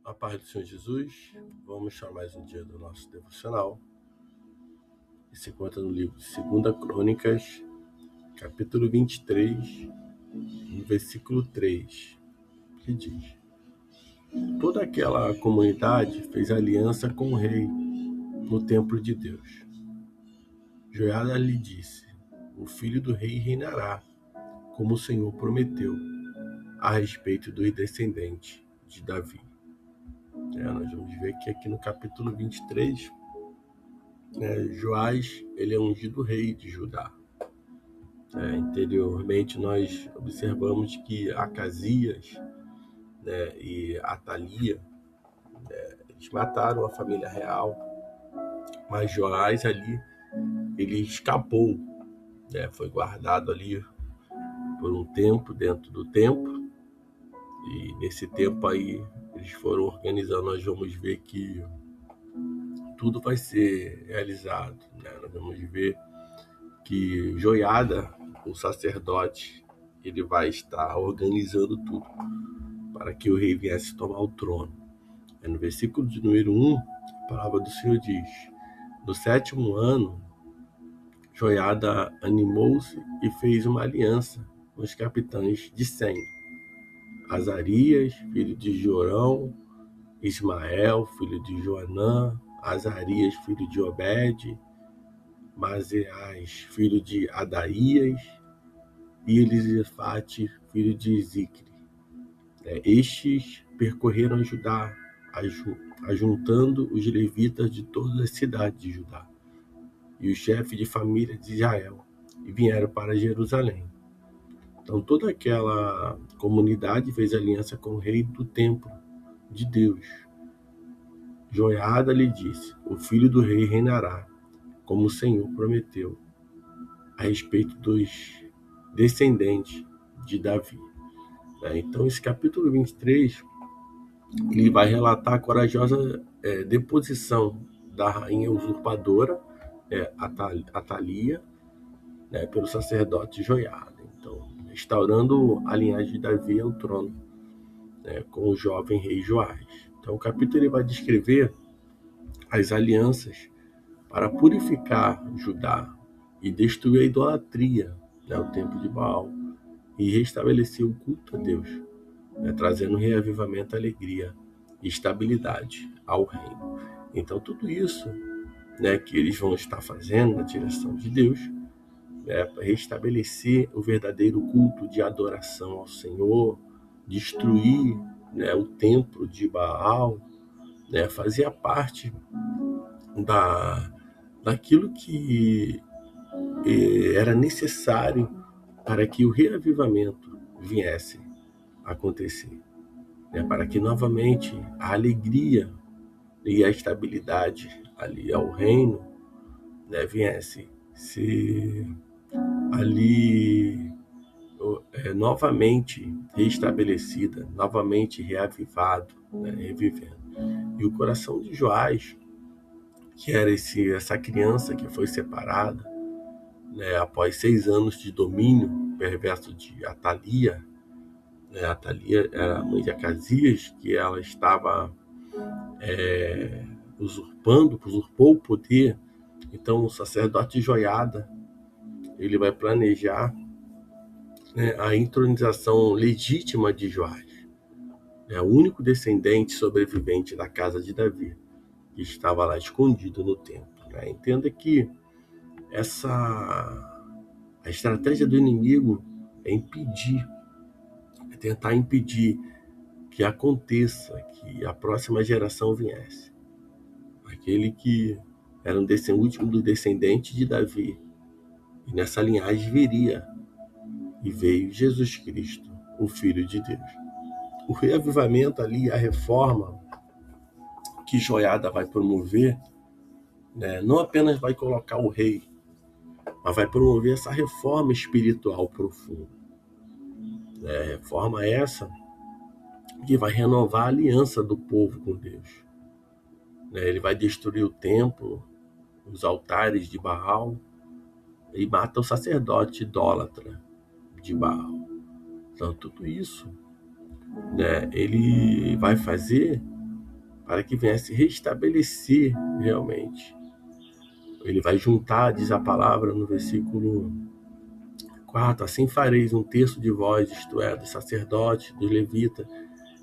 A paz do Senhor Jesus, vamos chamar mais um dia do nosso devocional, que se encontra no livro de 2 Crônicas, capítulo 23, no versículo 3, que diz: Toda aquela comunidade fez aliança com o rei no templo de Deus. Joiada lhe disse: O filho do rei reinará, como o Senhor prometeu, a respeito do descendente de Davi. Nós vamos ver que aqui no capítulo 23, Joás, ele é ungido rei de Judá. Anteriormente nós observamos que Acasias, e Atalia, eles mataram a família real, mas Joás ali, ele escapou, foi guardado ali por um tempo dentro do templo, e nesse tempo aí eles foram organizando. Nós vamos ver que tudo vai ser realizado, nós vamos ver que Joiada, o sacerdote, ele vai estar organizando tudo para que o rei viesse tomar o trono. No versículo de número 1, a palavra do Senhor diz: No 7º ano, Joiada animou-se e fez uma aliança com os capitães de 100. Azarias, filho de Jorão, Ismael, filho de Joanã, Azarias, filho de Obed, Maseás, filho de Adaías, e Elisafate, filho de Zicre. Estes percorreram Judá, ajuntando os levitas de todas as cidades de Judá e os chefes de família de Israel, e vieram para Jerusalém. Então toda aquela comunidade fez aliança com o rei do templo de Deus. Joiada lhe disse: O filho do rei reinará, como o Senhor prometeu, a respeito dos descendentes de Davi. Então esse capítulo 23, ele vai relatar a corajosa deposição da rainha usurpadora, Atalia, pelo sacerdote Joiada. Então, restaurando a linhagem de Davi ao trono, com o jovem rei Joás. Então o capítulo ele vai descrever as alianças para purificar Judá e destruir a idolatria, o templo de Baal, e restabelecer o culto a Deus, trazendo reavivamento, alegria e estabilidade ao reino. Então tudo isso, que eles vão estar fazendo na direção de Deus, para restabelecer o verdadeiro culto de adoração ao Senhor, destruir, o templo de Baal, fazia parte daquilo que era necessário para que o reavivamento viesse a acontecer, para que novamente a alegria e a estabilidade ali ao reino, viesse ser ali novamente restabelecida, novamente reavivado, revivendo. E o coração de Joás, que era essa criança que foi separada, após 6 anos de domínio perverso de Atalia. Atalia era a mãe de Acasias, que ela estava usurpou o poder. Então o sacerdote Joiada, ele vai planejar, a entronização legítima de Joás, o único descendente sobrevivente da casa de Davi, que estava lá escondido no templo. Entenda que a estratégia do inimigo é tentar impedir que aconteça, que a próxima geração viesse. Aquele que era o último do descendente de Davi, e nessa linhagem viria, e veio Jesus Cristo, o Filho de Deus. O reavivamento ali, a reforma que Joiada vai promover, não apenas vai colocar o rei, mas vai promover essa reforma espiritual profunda. Reforma essa que vai renovar a aliança do povo com Deus. Ele vai destruir o templo, os altares de Baal, e mata o sacerdote idólatra de Baal. Então tudo isso, ele vai fazer para que viesse restabelecer realmente. Ele vai juntar, diz a palavra no versículo 4, assim fareis um terço de vós, isto é, dos sacerdotes, dos levitas,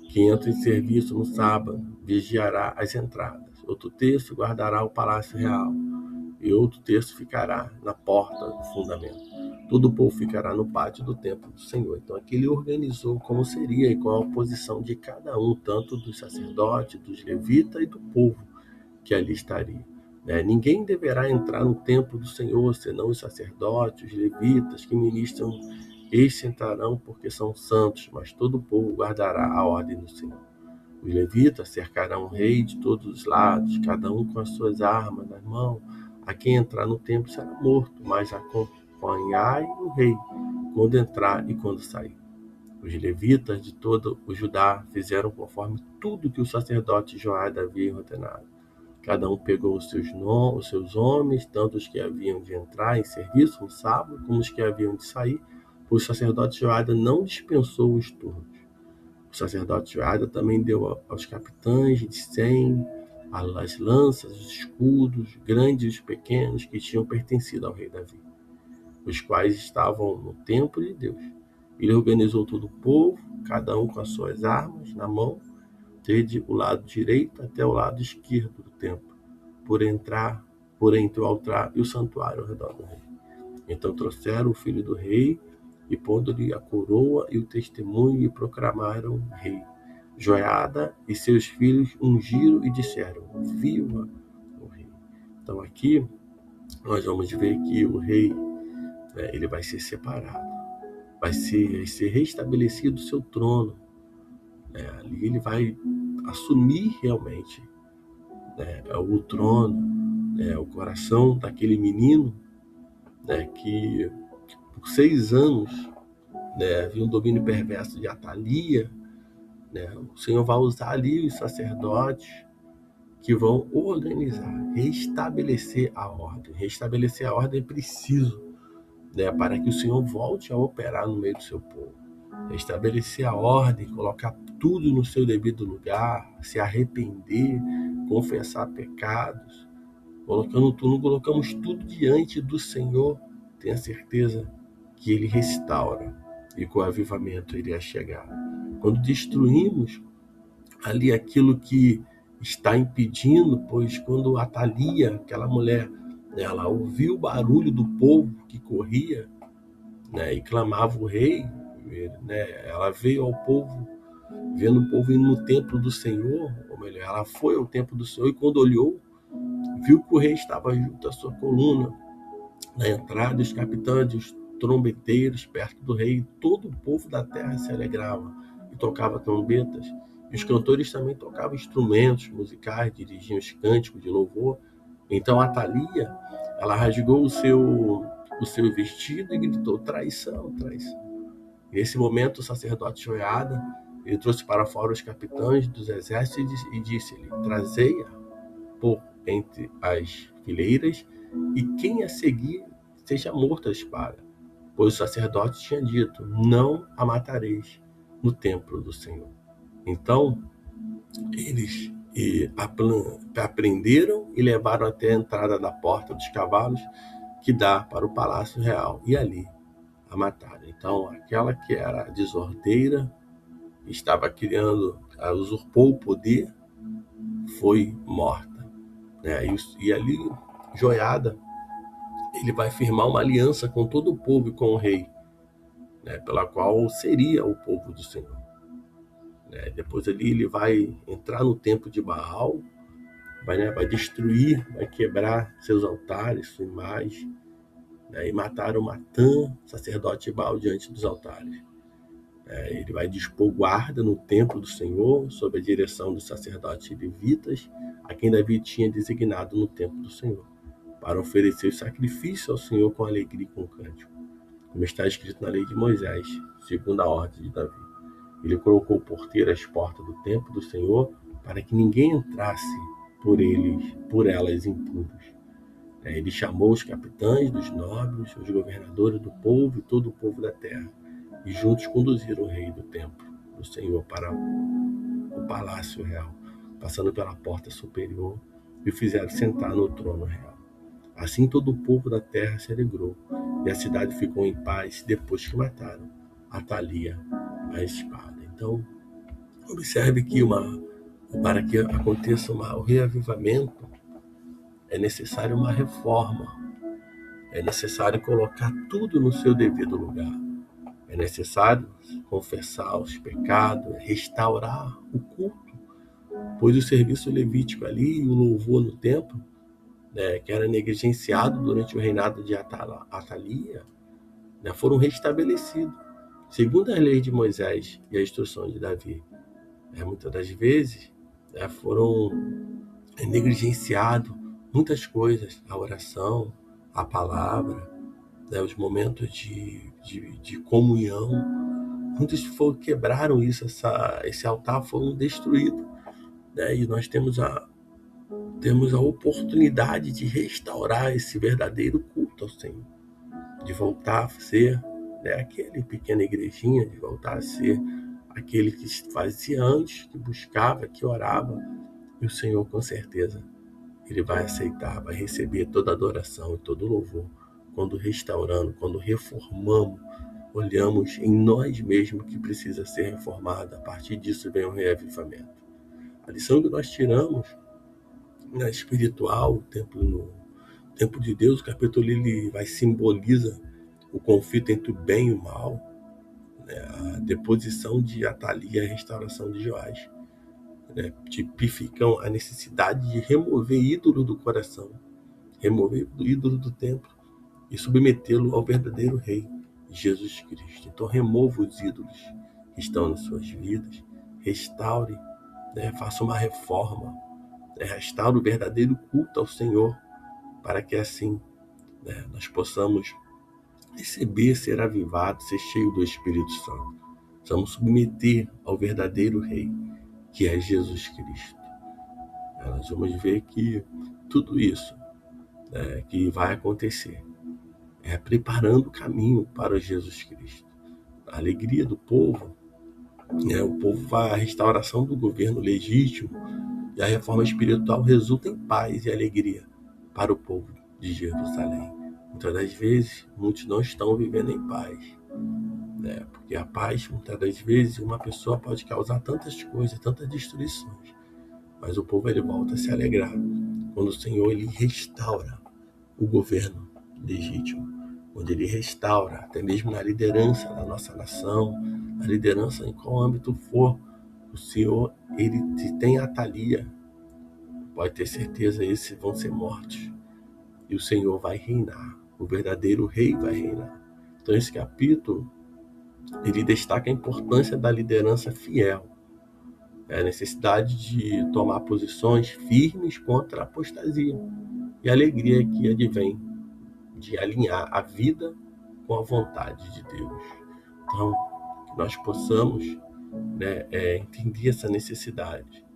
que entram em serviço no sábado, vigiará as entradas. Outro terço guardará o palácio real, e outro terço ficará na porta do fundamento. Todo o povo ficará no pátio do templo do Senhor. Então aqui ele organizou como seria e qual a posição de cada um, tanto dos sacerdotes, dos levitas e do povo que ali estaria. Ninguém deverá entrar no templo do Senhor, senão os sacerdotes, os levitas que ministram. Estes entrarão porque são santos, mas todo o povo guardará a ordem do Senhor. Os levitas cercarão o rei de todos os lados, cada um com as suas armas nas mãos. A quem entrar no templo será morto, mas acompanhai o rei quando entrar e quando sair. Os levitas de todo o Judá fizeram conforme tudo que o sacerdote Joiada havia ordenado. Cada um pegou os seus homens, tanto os que haviam de entrar em serviço no sábado, como os que haviam de sair, pois o sacerdote Joiada não dispensou os turnos. O sacerdote Joiada também deu aos capitães de 100 as lanças, os escudos, grandes e os pequenos, que tinham pertencido ao rei Davi, os quais estavam no templo de Deus. Ele organizou todo o povo, cada um com as suas armas na mão, desde o lado direito até o lado esquerdo do templo, por entre o altar e o santuário ao redor do rei. Então trouxeram o filho do rei, e pondo-lhe a coroa e o testemunho, e proclamaram rei. Joiada e seus filhos ungiram e disseram: viva o rei. Então aqui nós vamos ver que o rei, ele vai ser separado, vai ser restabelecido o seu trono. Ali ele vai assumir realmente o trono, o coração daquele menino, que por 6 anos havia um domínio perverso de Atalia. O Senhor vai usar ali os sacerdotes que vão organizar, restabelecer a ordem. Restabelecer a ordem é preciso, para que o Senhor volte a operar no meio do seu povo. Restabelecer a ordem, colocar tudo no seu devido lugar, se arrepender, confessar pecados, colocamos tudo diante do Senhor. Tenha certeza que Ele restaura e com o avivamento iria chegar. Quando destruímos ali aquilo que está impedindo, pois quando Atalia, aquela mulher, ela ouviu o barulho do povo que corria, e clamava o rei, ela veio ao povo, vendo o povo indo no templo do Senhor, ou melhor, ela foi ao templo do Senhor, e quando olhou, viu que o rei estava junto à sua coluna, na entrada, os capitães, os trombeteiros perto do rei, todo o povo da terra se alegrava e tocava trombetas. E os cantores também tocavam instrumentos musicais, dirigiam os cânticos de louvor. Então Atalia, ela rasgou o seu vestido e gritou: traição, traição. Nesse momento, o sacerdote Joiada, ele trouxe para fora os capitães dos exércitos e disse-lhe: trazei-a por entre as fileiras, e quem a seguir seja morto à espada. Pois o sacerdote tinha dito: não a matareis no templo do Senhor. Então, eles aprenderam e levaram até a entrada da porta dos cavalos, que dá para o palácio real, e ali a mataram. Então, aquela que era desordeira, estava usurpou o poder, foi morta. E ali, Joiada, ele vai firmar uma aliança com todo o povo e com o rei, pela qual seria o povo do Senhor. Depois ali ele vai entrar no templo de Baal, vai destruir, vai quebrar seus altares, sua imagem, e matar o Matã, sacerdote de Baal, diante dos altares. Ele vai dispor guarda no templo do Senhor, sob a direção dos sacerdotes levitas, a quem Davi tinha designado no templo do Senhor, para oferecer sacrifício ao Senhor com alegria e com cântico, como está escrito na lei de Moisés, segundo a ordem de Davi. Ele colocou porteiro às portas do templo do Senhor, para que ninguém entrasse por elas impuros. Ele chamou os capitães dos nobres, os governadores do povo e todo o povo da terra, e juntos conduziram o rei do templo do Senhor para o palácio real, passando pela porta superior, e o fizeram sentar no trono real. Assim todo o povo da terra se alegrou, e a cidade ficou em paz depois que mataram Atalia a espada. Então, observe que para que aconteça o reavivamento, é necessário uma reforma, é necessário colocar tudo no seu devido lugar, é necessário confessar os pecados, restaurar o culto, pois o serviço levítico ali e o louvor no templo, né, que era negligenciado durante o reinado de Atalia, né, foram restabelecidos, segundo a lei de Moisés e a instrução de Davi. Muitas das vezes, né, foram negligenciados muitas coisas, a oração, a palavra, né, os momentos de comunhão. Muitos quebraram isso, esse altar foi destruído, né, e nós temos a oportunidade de restaurar esse verdadeiro culto ao Senhor, de voltar a ser, né, aquele pequena igrejinha, de voltar a ser aquele que fazia antes, que buscava, que orava, e o Senhor com certeza Ele vai aceitar, vai receber toda adoração e todo louvor quando restaurando, quando reformamos, olhamos em nós mesmos que precisa ser reformado. A partir disso vem o reavivamento. A lição que nós tiramos na espiritual, o templo de Deus, o capítulo ele vai simboliza o conflito entre o bem e o mal, né? A deposição de Atalia e a restauração de Joás, né? Tipificam a necessidade de remover ídolo do coração, remover o ídolo do templo e submetê-lo ao verdadeiro Rei, Jesus Cristo. Então remova os ídolos que estão nas suas vidas, restaure, né? Faça uma reforma, né? Restaure o verdadeiro culto ao Senhor, para que assim, né, nós possamos receber, ser avivado, ser cheio do Espírito Santo. Vamos submeter ao verdadeiro Rei, que é Jesus Cristo. Nós vamos ver que tudo isso, né, que vai acontecer é preparando o caminho para Jesus Cristo. A alegria do povo, né, o povo vai à restauração do governo legítimo, e a reforma espiritual resulta em paz e alegria para o povo de Jerusalém. Muitas das vezes, muitos não estão vivendo em paz, né? Porque a paz, muitas das vezes, uma pessoa pode causar tantas coisas, tantas destruições, mas o povo ele volta a se alegrar quando o Senhor ele restaura o governo legítimo, quando ele restaura, até mesmo na liderança da nossa nação, na liderança em qual âmbito for, o Senhor ele tem Atalia, pode ter certeza, esses vão ser mortos, e o Senhor vai reinar, o verdadeiro Rei vai reinar. Então esse capítulo ele destaca a importância da liderança fiel, a necessidade de tomar posições firmes contra a apostasia e a alegria que advém de alinhar a vida com a vontade de Deus. Então, que nós possamos, né, entender essa necessidade.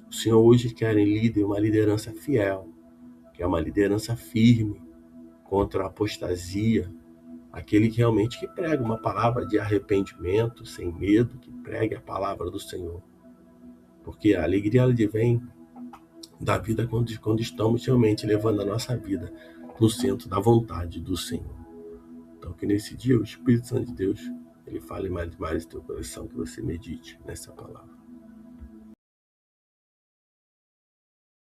O Senhor hoje quer em líder uma liderança fiel, que é uma liderança firme contra a apostasia, aquele que realmente que prega uma palavra de arrependimento, sem medo, que pregue a palavra do Senhor. Porque a alegria ela vem da vida quando estamos realmente levando a nossa vida no centro da vontade do Senhor. Então que nesse dia o Espírito Santo de Deus ele fale mais no teu coração, que você medite nessa palavra.